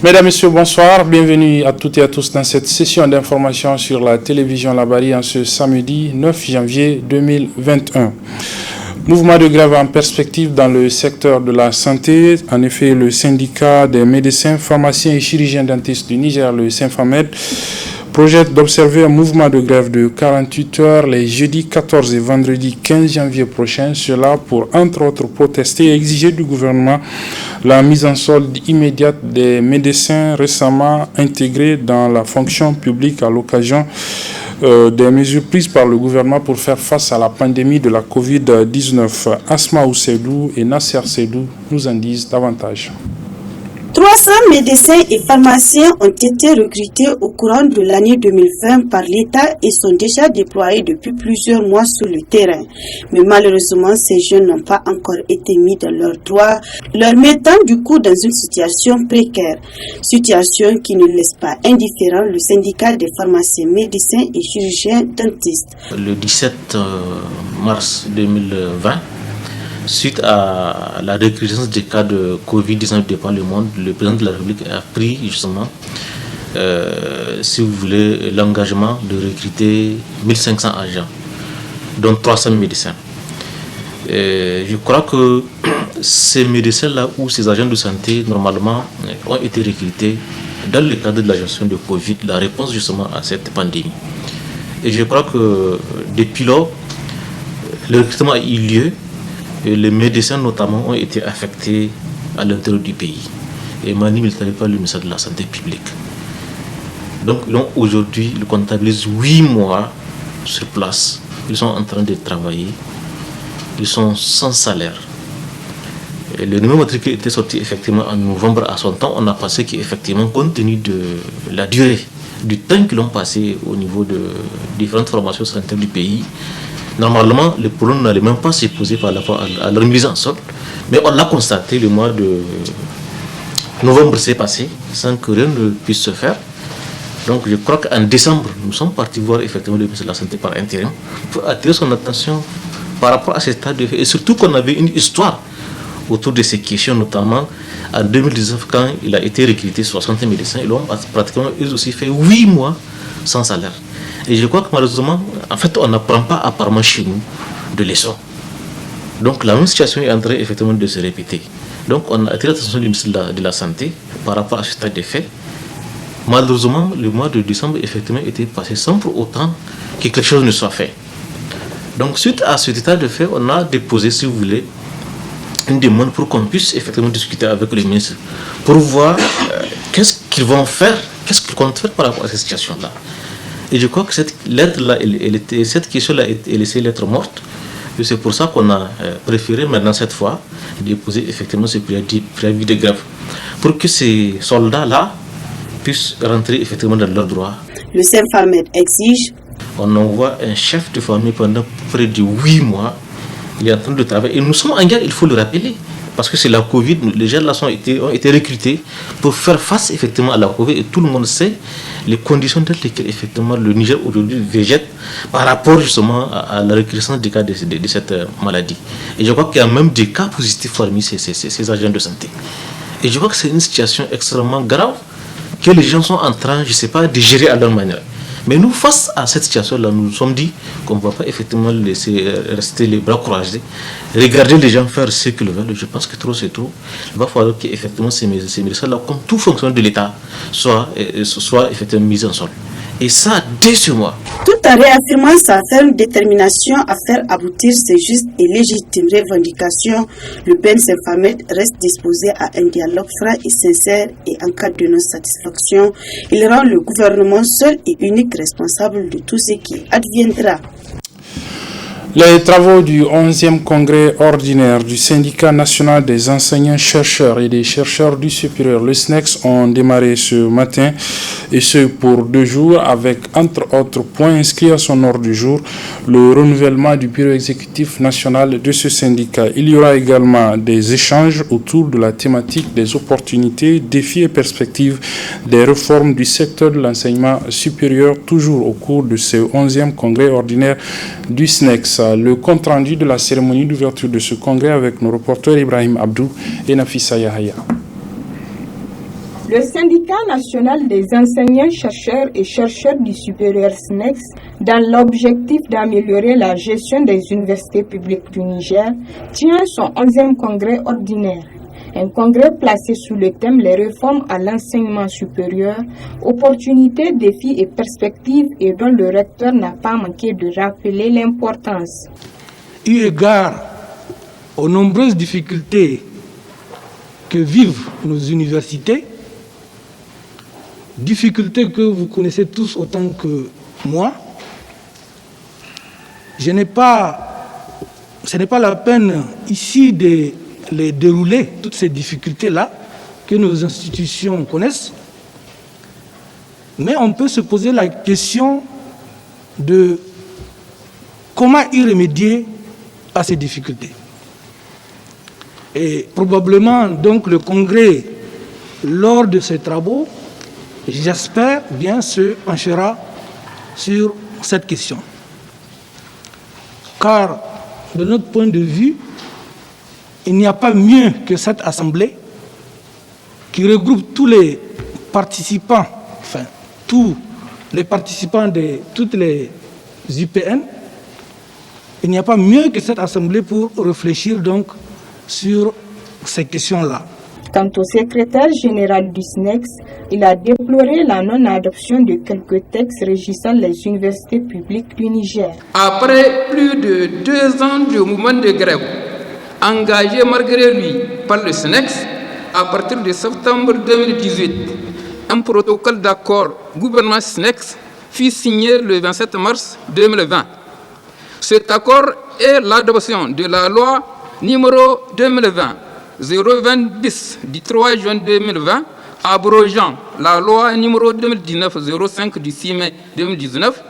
Mesdames, Messieurs, bonsoir. Bienvenue à toutes et à tous dans cette session d'information sur la télévision Labari en ce samedi 9 janvier 2021. Mouvement de grève en perspective dans le secteur de la santé. En effet, le syndicat des médecins, pharmaciens et chirurgiens dentistes du Niger, le Symphamed, projette d'observer un mouvement de grève de 48 heures les jeudis 14 et vendredi 15 janvier prochains. Cela pour, entre autres, protester et exiger du gouvernement la mise en solde immédiate des médecins récemment intégrés dans la fonction publique à l'occasion des mesures prises par le gouvernement pour faire face à la pandémie de la Covid-19. Asma Ousseidou et Nasser Seydou nous en disent davantage. 300 médecins et pharmaciens ont été recrutés au courant de l'année 2020 par l'État et sont déjà déployés depuis plusieurs mois sur le terrain. Mais malheureusement, ces jeunes n'ont pas encore été mis dans leurs droits, leur mettant du coup dans une situation précaire. Situation qui ne laisse pas indifférent le syndicat des pharmaciens, médecins et chirurgiens dentistes. Le 17 mars 2020, suite à la recrudescence des cas de Covid-19 dans le monde, le président de la République a pris justement, si vous voulez, l'engagement de recruter 1500 agents, dont 300 médecins. Je crois que ces médecins-là ou ces agents de santé, normalement, ont été recrutés dans le cadre de la gestion de Covid, la réponse justement à cette pandémie. Et je crois que depuis lors, le recrutement a eu lieu. Et les médecins notamment ont été affectés à l'intérieur du pays. Et Mani Militari par le ministère de la Santé publique. Donc aujourd'hui, ils comptabilisent 8 mois sur place. Ils sont en train de travailler. Ils sont sans salaire. Et le numéro matricule était sorti effectivement en novembre à son temps. On a pensé qu'effectivement, compte tenu de la durée, du temps qu'ils ont passé au niveau de différentes formations sanitaires du pays, normalement, le problème n'allait même pas se poser par rapport à leur mise en solde. Mais on l'a constaté le mois de novembre s'est passé sans que rien ne puisse se faire. Donc je crois qu'en décembre, nous sommes partis voir effectivement le ministre de la Santé par intérim pour attirer son attention par rapport à cet état de fait. Et surtout qu'on avait une histoire autour de ces questions, notamment en 2019 quand il a été recruté 60 médecins. Ils ont pratiquement eux aussi fait 8 mois sans salaire. Et je crois que malheureusement, en fait, on n'apprend pas apparemment chez nous de leçons. Donc la même situation est en train effectivement de se répéter. Donc on a attiré l'attention du ministre de la Santé par rapport à ce état de fait. Malheureusement, le mois de décembre effectivement était passé sans pour autant que quelque chose ne soit fait. Donc suite à cet état de fait, on a déposé, si vous voulez, une demande pour qu'on puisse effectivement discuter avec le ministre pour voir qu'est-ce qu'ils vont faire, qu'est-ce qu'ils comptent faire par rapport à cette situation-là. Et je crois que cette lettre-là, cette question-là est laissée lettre morte. Et c'est pour ça qu'on a préféré maintenant cette fois déposer effectivement ce préavis de grève pour que ces soldats-là puissent rentrer effectivement dans leurs droits. Le Symphamed exige. On envoie un chef de famille pendant près de 8 mois. Il est en train de travailler. Et nous sommes en guerre, il faut le rappeler. Parce que c'est la Covid, les gens là ont été recrutés pour faire face effectivement à la Covid et tout le monde sait les conditions dans lesquelles effectivement le Niger aujourd'hui végète par rapport justement à la recrudescence des cas de cette maladie. Et je crois qu'il y a même des cas positifs parmi ces agents de santé. Et je crois que c'est une situation extrêmement grave que les gens sont en train, je ne sais pas, de gérer à leur manière. Mais nous, face à cette situation-là, nous nous sommes dit qu'on ne va pas effectivement laisser rester les bras croisés, regarder les gens faire ce qu'ils veulent. Je pense que trop c'est trop. Il va falloir qu'effectivement ces médecins-là, comme tout fonctionnaire de l'État, soient effectivement mis en solde. Et ça, dès ce mois. Tout en réaffirmant sa ferme détermination à faire aboutir ces justes et légitimes revendications, le Ben Symphamed reste disposé à un dialogue franc et sincère et en cas de non-satisfaction, il rend le gouvernement seul et unique responsable de tout ce qui adviendra. Les travaux du 11e congrès ordinaire du syndicat national des enseignants-chercheurs et des chercheurs du supérieur, le SNEX, ont démarré ce matin, et ce pour 2 jours, avec entre autres points inscrits à son ordre du jour, le renouvellement du bureau exécutif national de ce syndicat. Il y aura également des échanges autour de la thématique des opportunités, défis et perspectives des réformes du secteur de l'enseignement supérieur, toujours au cours de ce 11e congrès ordinaire du SNEX. Le compte-rendu de la cérémonie d'ouverture de ce congrès avec nos reporters Ibrahim Abdou et Nafissa Yahaya. Le syndicat national des enseignants, chercheurs et chercheurs du supérieur SNEX, dans l'objectif d'améliorer la gestion des universités publiques du Niger, tient son 11e congrès ordinaire. Un congrès placé sous le thème « Les réformes à l'enseignement supérieur, opportunités, défis et perspectives » et dont le recteur n'a pas manqué de rappeler l'importance. Eu égard aux nombreuses difficultés que vivent nos universités, difficultés que vous connaissez tous autant que moi, ce n'est pas la peine ici de les dérouler, toutes ces difficultés-là que nos institutions connaissent, mais on peut se poser la question de comment y remédier à ces difficultés. Et probablement, donc, le Congrès, lors de ses travaux, j'espère bien, se penchera sur cette question. Car, de notre point de vue, il n'y a pas mieux que cette assemblée qui regroupe tous les participants, de toutes les UPN. Il n'y a pas mieux que cette assemblée pour réfléchir donc sur ces questions-là. Quant au secrétaire général du SNEX, il a déploré la non-adoption de quelques textes régissant les universités publiques du Niger. Après plus de 2 ans de mouvement de grève, engagé malgré lui par le SNEX, à partir de septembre 2018, un protocole d'accord gouvernement SNEX fut signé le 27 mars 2020. Cet accord est l'adoption de la loi numéro 2020-020 bis du 3 juin 2020, abrogeant la loi numéro 2019-05 du 6 mai 2019,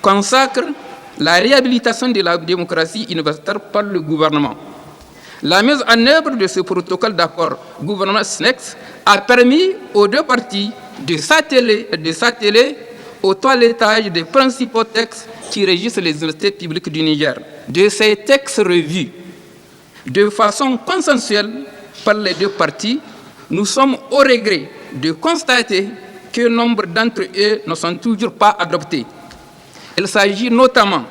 consacre la réhabilitation de la démocratie universitaire par le gouvernement. La mise en œuvre de ce protocole d'accord gouvernement SNEX a permis aux deux parties de s'atteler au toilettage des principaux textes qui régissent les universités publiques du Niger. De ces textes revus de façon consensuelle par les deux parties, nous sommes au regret de constater que nombre d'entre eux ne sont toujours pas adoptés. Il s'agit notamment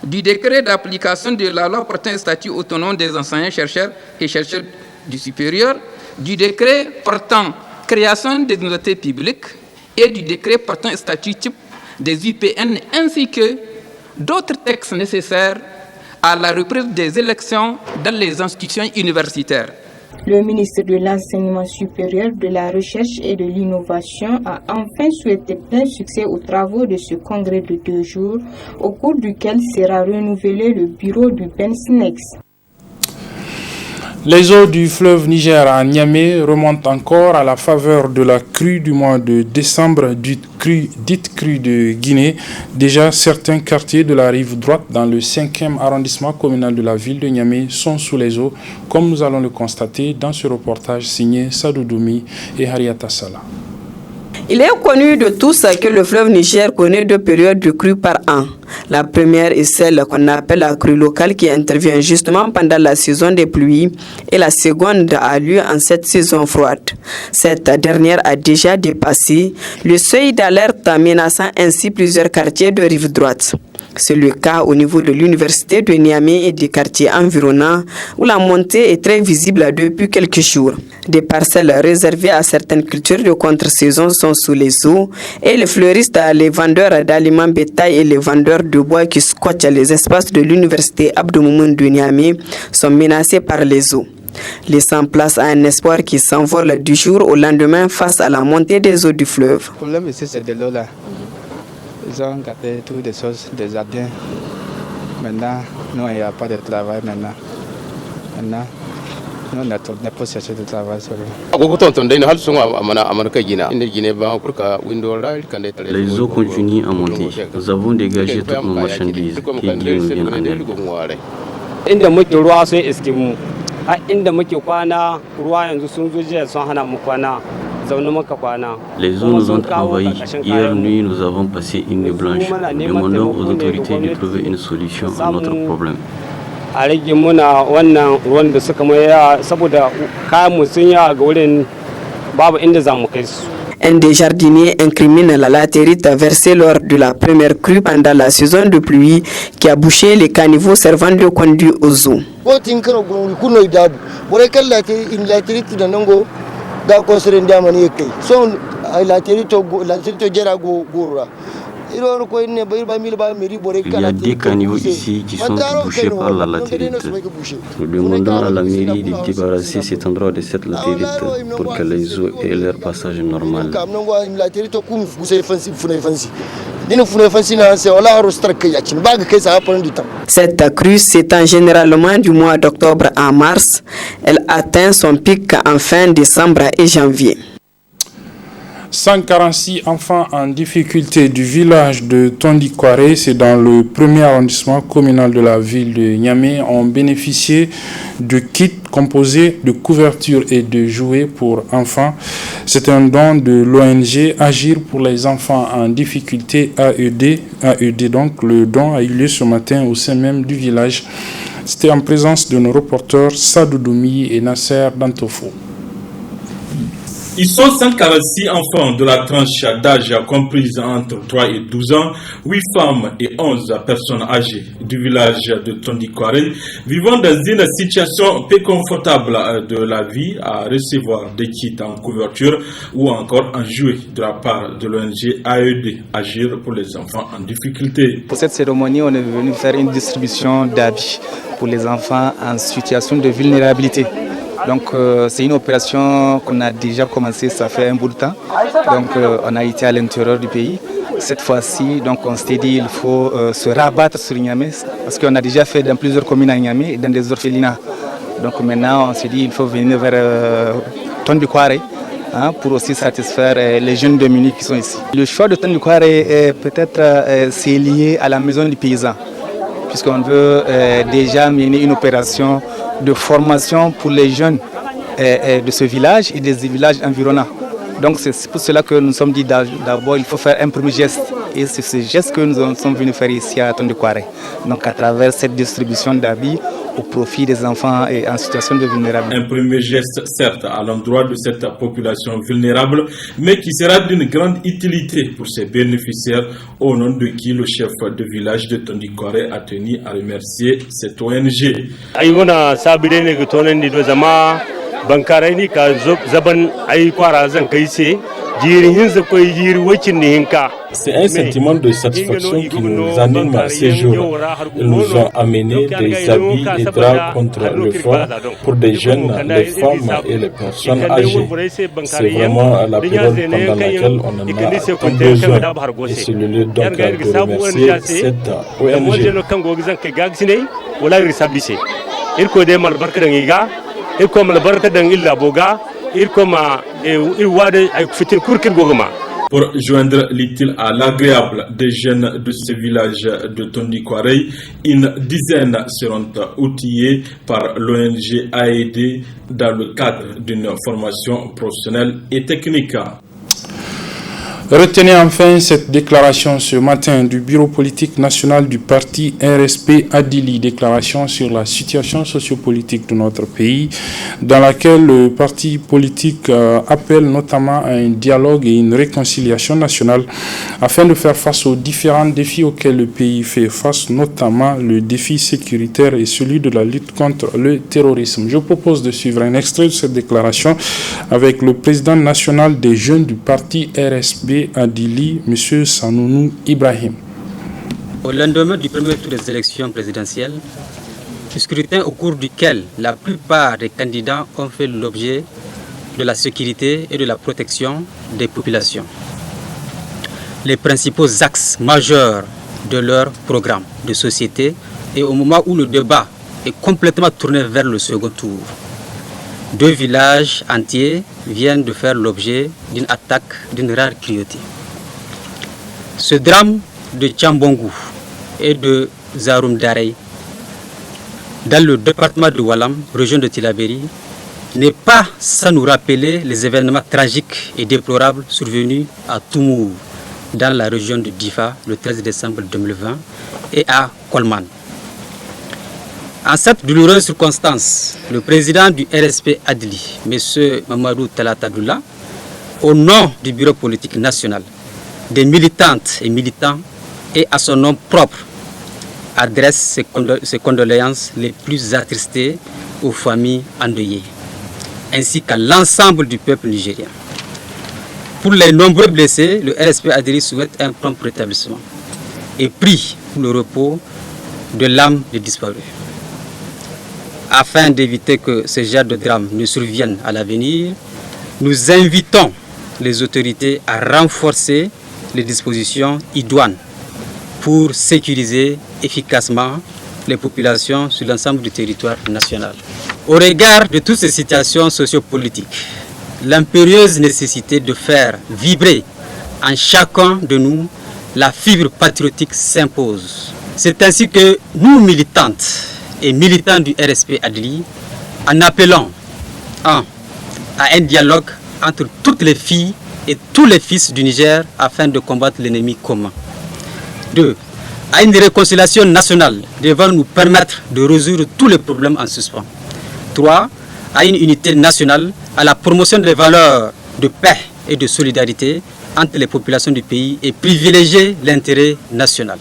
du décret d'application de la loi portant un statut autonome des enseignants-chercheurs et chercheurs du supérieur, du décret portant création des universités publiques et du décret portant un statut type des UPN, ainsi que d'autres textes nécessaires à la reprise des élections dans les institutions universitaires. Le ministre de l'Enseignement supérieur, de la Recherche et de l'Innovation a enfin souhaité plein succès aux travaux de ce congrès de 2 jours, au cours duquel sera renouvelé le bureau du SNEX. Les eaux du fleuve Niger à Niamey remontent encore à la faveur de la crue du mois de décembre, dite crue de Guinée. Déjà, certains quartiers de la rive droite dans le 5e arrondissement communal de la ville de Niamey sont sous les eaux, comme nous allons le constater dans ce reportage signé Sadou Doumi et Harriata Sala. Il est connu de tous que le fleuve Niger connaît 2 périodes de crue par an. La première est celle qu'on appelle la crue locale qui intervient justement pendant la saison des pluies et la seconde a lieu en cette saison froide. Cette dernière a déjà dépassé le seuil d'alerte menaçant ainsi plusieurs quartiers de rive droite. C'est le cas au niveau de l'université de Niamey et des quartiers environnants où la montée est très visible depuis quelques jours. Des parcelles réservées à certaines cultures de contre-saison sont sous les eaux et les fleuristes, les vendeurs d'aliments bétail et les vendeurs de bois qui squattent les espaces de l'université Abdou Moumoun de Niamey sont menacés par les eaux, laissant place à un espoir qui s'envole du jour au lendemain face à la montée des eaux du fleuve. Le problème ici, c'est de l'eau là. Ils ont gardé toutes les choses, des jardins. Maintenant, nous, il n'y a pas de travail maintenant. Nous, on n'a pas cherché de travail. Les eaux continuent à monter. Nous avons dégagé toutes nos marchandises qui nous viennent en aide. Les eaux nous ont envahis. Hier nuit, nous avons passé une nuit blanche. Demandons aux autorités de trouver une solution à notre problème. Un des jardiniers incrimine la latérite versée lors de la première crue pendant la saison de pluie qui a bouché les caniveaux servant de conduit aux eaux. Il y a des caniveaux ici qui sont bouchés par la latérite. Nous demandons à la mairie de débarrasser cet endroit de cette latérite pour que les eaux aient leur passage normal. Cette crue s'étend généralement du mois d'octobre à mars. Elle atteint son pic en fin décembre et janvier. 146 enfants en difficulté du village de Tondikware, c'est dans le premier arrondissement communal de la ville de Niamey, ont bénéficié de kits composés de couvertures et de jouets pour enfants. C'est un don de l'ONG Agir pour les enfants en difficulté AED. Donc le don a eu lieu ce matin au sein même du village. C'était en présence de nos reporters Sadou Doumi et Nasser Dantofo. Ils sont 146 enfants de la tranche d'âge comprise entre 3 et 12 ans, 8 femmes et 11 personnes âgées du village de Tondikware, vivant dans une situation peu confortable de la vie à recevoir des kits en couverture ou encore en jouets de la part de l'ONG AED, Agir pour les enfants en difficulté. Pour cette cérémonie, on est venu faire une distribution d'habits pour les enfants en situation de vulnérabilité. Donc c'est une opération qu'on a déjà commencé, ça fait un bout de temps. Donc on a été à l'intérieur du pays. Cette fois-ci, donc on s'est dit qu'il faut se rabattre sur Niamey parce qu'on a déjà fait dans plusieurs communes à Niamey et dans des orphelinats. Donc maintenant on s'est dit qu'il faut venir vers Tondikware pour aussi satisfaire les jeunes démunis qui sont ici. Le choix de Tondikware est peut-être c'est lié à la maison du paysan, puisqu'on veut déjà mener une opération de formation pour les jeunes de ce village et des villages environnants. Donc c'est pour cela que nous sommes dit d'abord il faut faire un premier geste. Et c'est ce geste que nous sommes venus faire ici à Tondikware. Donc à travers cette distribution d'habits au profit des enfants en situation de vulnérabilité. Un premier geste certes à l'endroit de cette population vulnérable, mais qui sera d'une grande utilité pour ses bénéficiaires, au nom de qui le chef de village de Tondikware a tenu à remercier cette ONG. C'est un sentiment de satisfaction qui nous anime ces jours. Ils nous ont amené des habits et draps contre le froid pour des jeunes, les femmes et les personnes âgées. C'est vraiment la période pendant laquelle on en a tant besoin. Et c'est le lieu donc de remercier cette ONG. Pour joindre l'utile à l'agréable des jeunes de ce village de Tondikware, une dizaine seront outillés par l'ONG AED dans le cadre d'une formation professionnelle et technique. Retenez enfin cette déclaration ce matin du bureau politique national du parti RSP Adili, déclaration sur la situation sociopolitique de notre pays, dans laquelle le parti politique appelle notamment à un dialogue et une réconciliation nationale afin de faire face aux différents défis auxquels le pays fait face, notamment le défi sécuritaire et celui de la lutte contre le terrorisme. Je propose de suivre un extrait de cette déclaration avec le président national des jeunes du parti RSP Adili, M. Sanounou Ibrahim. Au lendemain du premier tour des élections présidentielles, scrutin au cours duquel la plupart des candidats ont fait l'objet de la sécurité et de la protection des populations. Les principaux axes majeurs de leur programme de société et au moment où le débat est complètement tourné vers le second tour. 2 villages entiers viennent de faire l'objet d'une attaque d'une rare cruauté. Ce drame de Tchambongu et de Zaroum Darey, dans le département de Walam, région de Tillabéri, n'est pas sans nous rappeler les événements tragiques et déplorables survenus à Toumour, dans la région de Difa, le 13 décembre 2020, et à Kolman. En cette douloureuse circonstance, le président du RSP Adli, M. Mamadou Talatadoula, au nom du bureau politique national, des militantes et militants et à son nom propre, adresse ses condoléances les plus attristées aux familles endeuillées, ainsi qu'à l'ensemble du peuple nigérien. Pour les nombreux blessés, le RSP Adili souhaite un prompt rétablissement et prie pour le repos de l'âme des disparus. Afin d'éviter que ce genre de drame ne survienne à l'avenir, nous invitons les autorités à renforcer les dispositions idoines pour sécuriser efficacement les populations sur l'ensemble du territoire national. Au regard de toutes ces situations sociopolitiques, l'impérieuse nécessité de faire vibrer en chacun de nous la fibre patriotique s'impose. C'est ainsi que nous, militantes et militants du RSP Adili, en appelant à un dialogue entre toutes les filles et tous les fils du Niger afin de combattre l'ennemi commun. 2. À une réconciliation nationale devant nous permettre de résoudre tous les problèmes en suspens. 3. À une unité nationale, à la promotion des valeurs de paix et de solidarité entre les populations du pays et privilégier l'intérêt national.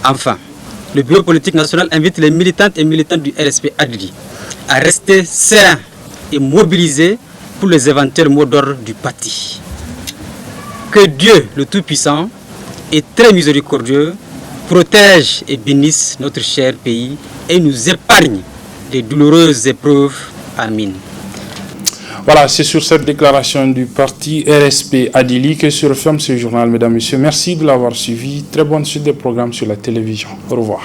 Enfin, le bureau politique national invite les militantes et militants du RSP Adili à rester sereins et mobilisés pour les éventuels mots d'ordre du parti. Que Dieu, le Tout-Puissant, et très miséricordieux, protège et bénisse notre cher pays et nous épargne des douloureuses épreuves. Amin. Voilà, c'est sur cette déclaration du parti RSP Adili que se referme ce journal, mesdames et messieurs. Merci de l'avoir suivi. Très bonne suite des programmes sur la télévision. Au revoir.